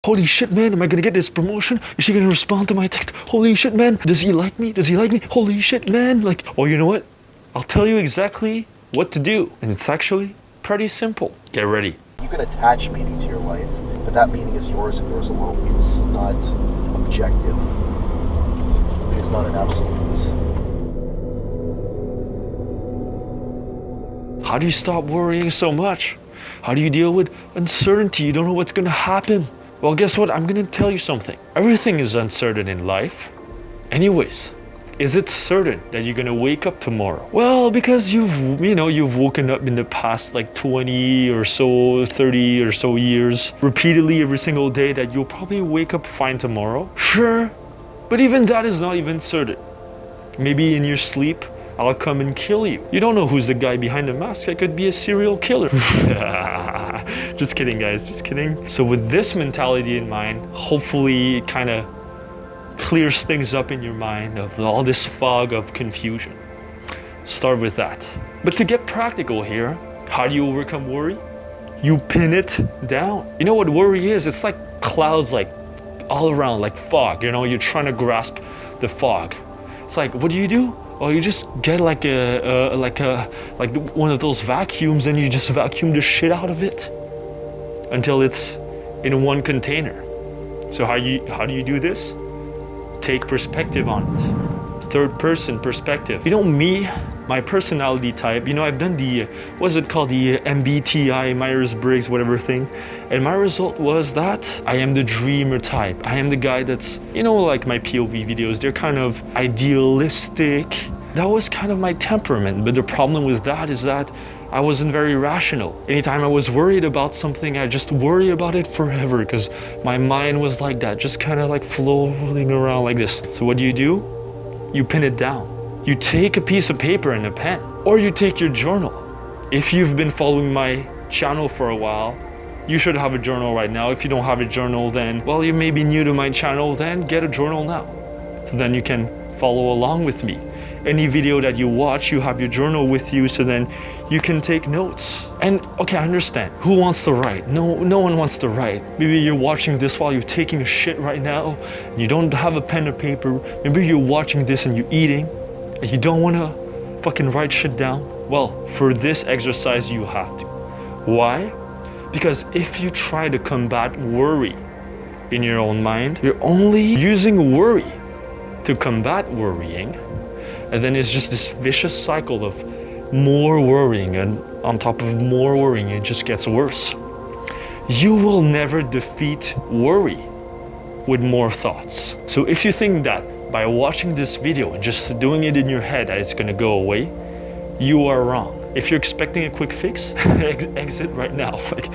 Holy shit, man, am I gonna get this promotion? Is she gonna respond to my text? Holy shit, man, does he like me? Does he like me? Holy shit, man. Like, oh, you know what? I'll tell you exactly what to do. And it's actually pretty simple. Get ready. You can attach meaning to your life, but that meaning is yours and yours alone. It's not objective. It's not an absolute. How do you stop worrying so much? How do you deal with uncertainty? You don't know what's gonna happen. Well, guess what? I'm gonna tell you something. Everything is uncertain in life. Anyways, is it certain that you're gonna wake up tomorrow? Well, because you've woken up in the past like 20 or so, 30 or so years, repeatedly every single day, that you'll probably wake up fine tomorrow. Sure, but even that is not even certain. Maybe in your sleep, I'll come and kill you. You don't know who's the guy behind the mask. I could be a serial killer. Just kidding, guys, just kidding. So with this mentality in mind, hopefully it kind of clears things up in your mind of all this fog of confusion. Start with that. But to get practical here, how do you overcome worry? You pin it down. You know what worry is? It's like clouds, like all around, like fog. You know, you're trying to grasp the fog. It's like, what do? Well, you just get like one of those vacuums and you just vacuum the shit out of it until it's in one container. So how do you do this? Take perspective on it. Third person perspective. You know me, my personality type, I've done the, what's it called? The MBTI, Myers-Briggs, whatever thing. And my result was that I am the dreamer type. I am the guy that's, like my POV videos, they're kind of idealistic. That was kind of my temperament. But the problem with that is that I wasn't very rational. Anytime I was worried about something, I just worry about it forever because my mind was like that, just kind of like floating around like this. So what do? You pin it down. You take a piece of paper and a pen, or you take your journal. If you've been following my channel for a while, you should have a journal right now. If you don't have a journal, then, well, you may be new to my channel, then get a journal now. So then you can follow along with me. Any video that you watch, you have your journal with you, so then you can take notes. And okay, I understand. Who wants to write? No one wants to write. Maybe you're watching this while you're taking a shit right now, and you don't have a pen or paper. Maybe you're watching this and you're eating, and you don't want to fucking write shit down. Well, for this exercise, you have to. Why? Because if you try to combat worry in your own mind, you're only using worry to combat worrying. And then it's just this vicious cycle of more worrying, and on top of more worrying, it just gets worse. You will never defeat worry with more thoughts. So if you think that by watching this video and just doing it in your head that it's gonna go away, you are wrong. If you're expecting a quick fix, exit right now. Like,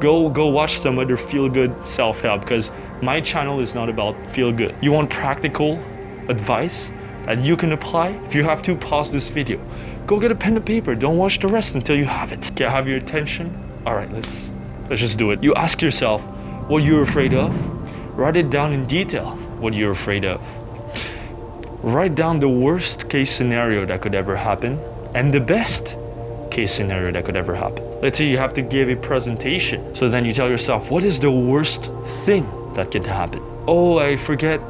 go watch some other feel-good self-help, because my channel is not about feel-good. You want practical advice that you can apply? If you have to, pause this video. Go get a pen and paper. Don't watch the rest until you have it. Okay, have your attention? All right, let's just do it. You ask yourself what you're afraid of. Write it down in detail, what you're afraid of. Write down the worst case scenario that could ever happen and the best case scenario that could ever happen. Let's say you have to give a presentation. So then you tell yourself, what is the worst thing that could happen? Oh, I forget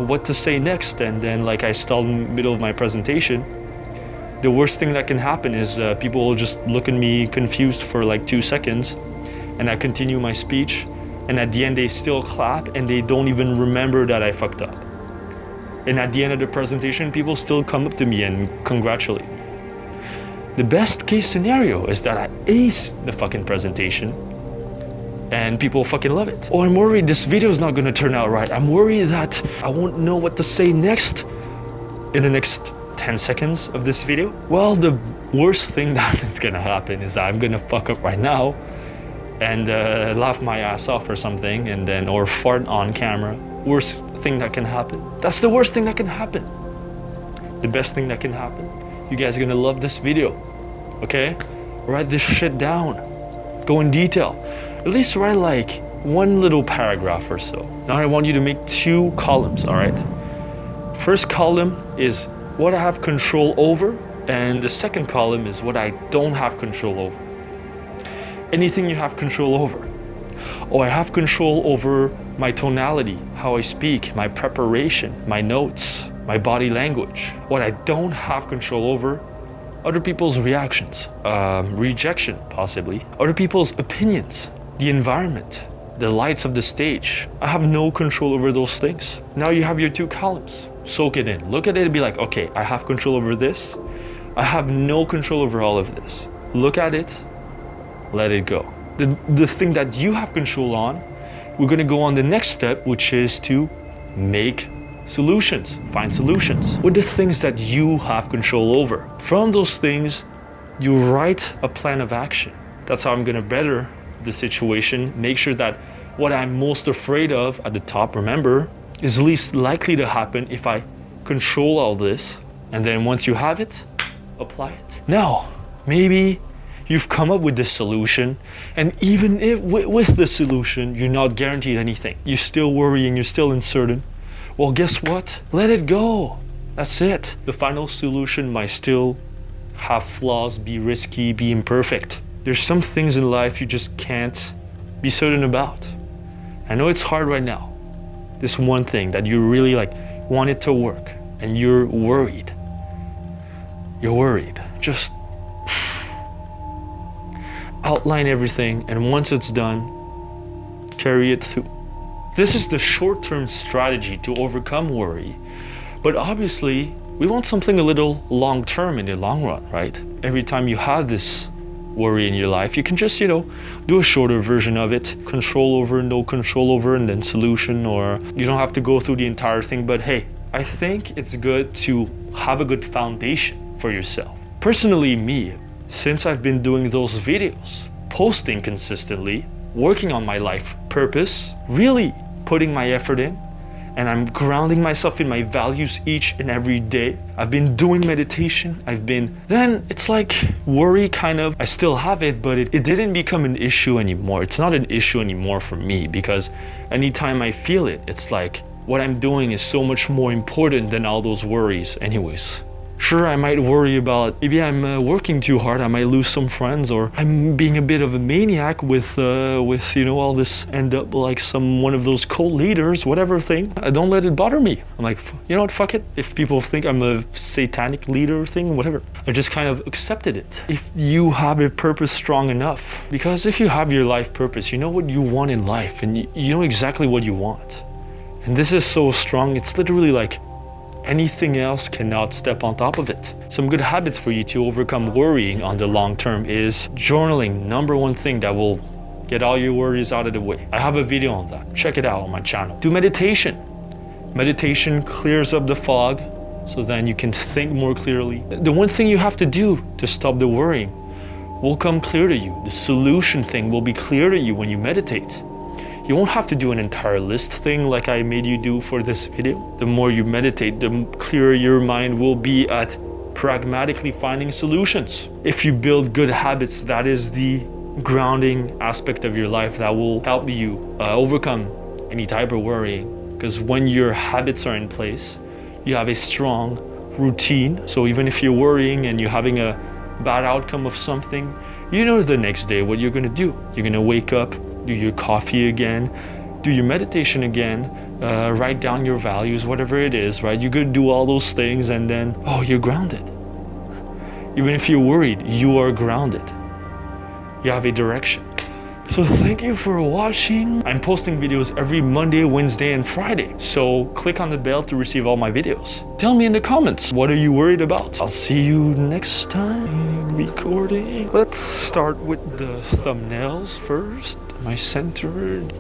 what to say next, and then like I stall in the middle of my presentation. The worst thing that can happen is people will just look at me confused for like 2 seconds, and I continue my speech, and at the end they still clap and they don't even remember that I fucked up. And at the end of the presentation, people still come up to me and congratulate me. The best case scenario is that I ace the fucking presentation and people fucking love it. Oh, I'm worried this video is not gonna turn out right. I'm worried that I won't know what to say next in the next 10 seconds of this video. Well, the worst thing that is gonna happen is that I'm gonna fuck up right now and laugh my ass off or something, and then, or fart on camera. Worst thing that can happen. That's the worst thing that can happen. The best thing that can happen, you guys are gonna love this video, okay? Write this shit down. Go in detail. At least write like one little paragraph or so. Now I want you to make 2 columns, all right? First column is what I have control over, and the second column is what I don't have control over. Anything you have control over. Oh, I have control over my tonality, how I speak, my preparation, my notes, my body language. What I don't have control over, other people's reactions, rejection possibly, other people's opinions, the environment, the lights of the stage. I have no control over those things. Now you have your two columns. Soak it in. Look at it and be like, okay, I have control over this. I have no control over all of this. Look at it, let it go. The thing that you have control on, we're gonna go on the next step, which is to make solutions, find solutions. What are the things that you have control over? From those things, you write a plan of action. That's how I'm gonna better the situation, make sure that what I'm most afraid of at the top, remember, is least likely to happen if I control all this. And then once you have it, apply it. Now, maybe you've come up with this solution, and even if with the solution, you're not guaranteed anything. You're still worrying, you're still uncertain. Well, guess what? Let it go. That's it. The final solution might still have flaws, be risky, be imperfect. There's some things in life you just can't be certain about. I know it's hard right now. This one thing that you really want it to work, and you're worried. You're worried. Just outline everything, and once it's done, carry it through. This is the short-term strategy to overcome worry. But obviously, we want something a little long-term in the long run, right? Every time you have this worry in your life, you can just, do a shorter version of it. Control over, no control over, and then solution, or you don't have to go through the entire thing. But hey, I think it's good to have a good foundation for yourself. Personally, me, since I've been doing those videos, posting consistently, working on my life purpose, really putting my effort in, and I'm grounding myself in my values each and every day. I've been doing meditation. Then it's like worry I still have it, but it didn't become an issue anymore. It's not an issue anymore for me, because anytime I feel it, it's like what I'm doing is so much more important than all those worries anyways. Sure, I might worry about maybe I'm working too hard, I might lose some friends, or I'm being a bit of a maniac with all this, end up like one of those cult leaders, whatever thing. I don't let it bother me. I'm like, you know what, fuck it. If people think I'm a satanic leader thing, whatever. I just kind of accepted it. If you have a purpose strong enough, because if you have your life purpose, you know what you want in life, and you know exactly what you want. And this is so strong, it's literally like anything else cannot step on top of it. Some good habits for you to overcome worrying on the long term is journaling. Number one thing that will get all your worries out of the way. I have a video on that. Check it out on my channel. Do meditation. Meditation clears up the fog, so then you can think more clearly. The one thing you have to do to stop the worrying will come clear to you. The solution thing will be clear to you when you meditate. You won't have to do an entire list thing like I made you do for this video. The more you meditate, the clearer your mind will be at pragmatically finding solutions. If you build good habits, that is the grounding aspect of your life that will help you overcome any type of worrying. Because when your habits are in place, you have a strong routine. So even if you're worrying and you're having a bad outcome of something, you know the next day what you're gonna do. You're gonna wake up, do your coffee again, do your meditation again, write down your values, whatever it is, right? You're gonna do all those things, and then, you're grounded. Even if you're worried, you are grounded. You have a direction. So thank you for watching. I'm posting videos every Monday, Wednesday, and Friday. So click on the bell to receive all my videos. Tell me in the comments, what are you worried about? I'll see you next time. Recording. Let's start with the thumbnails first. Am I centered?